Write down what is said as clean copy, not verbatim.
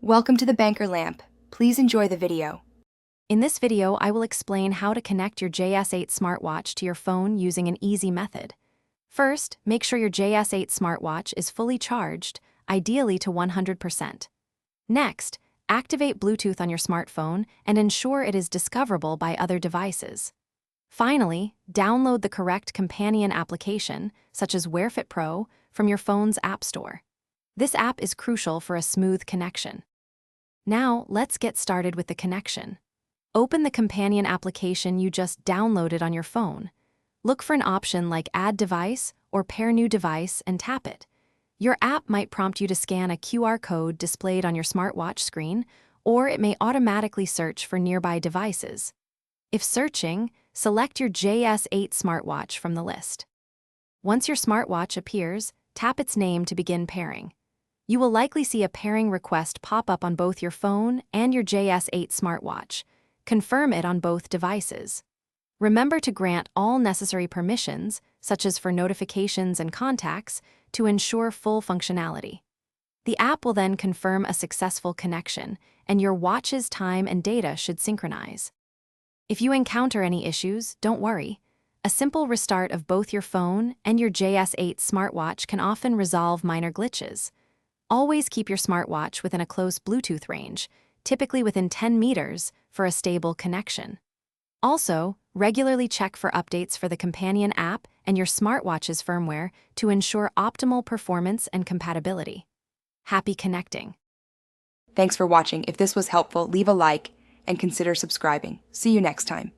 Welcome to the Banker Lamp. Please enjoy the video. In this video, I will explain how to connect your JS8 smartwatch to your phone using an easy method. First, make sure your JS8 smartwatch is fully charged, ideally to 100%. Next, activate Bluetooth on your smartphone and ensure it is discoverable by other devices. Finally, download the correct companion application, such as Wear Fit Pro, from your phone's App Store. This app is crucial for a smooth connection. Now, let's get started with the connection. Open the companion application you just downloaded on your phone. Look for an option like Add Device or Pair New Device and tap it. Your app might prompt you to scan a QR code displayed on your smartwatch screen, or it may automatically search for nearby devices. If searching, select your JS8 smartwatch from the list. Once your smartwatch appears, tap its name to begin pairing. You will likely see a pairing request pop up on both your phone and your JS8 smartwatch. Confirm it on both devices. Remember to grant all necessary permissions, such as for notifications and contacts, to ensure full functionality. The app will then confirm a successful connection, and your watch's time and data should synchronize. If you encounter any issues, don't worry. A simple restart of both your phone and your JS8 smartwatch can often resolve minor glitches. Always keep your smartwatch within a close Bluetooth range, typically within 10 meters, for a stable connection. Also, regularly check for updates for the companion app and your smartwatch's firmware to ensure optimal performance and compatibility. Happy connecting! Thanks for watching. If this was helpful, leave a like and consider subscribing. See you next time.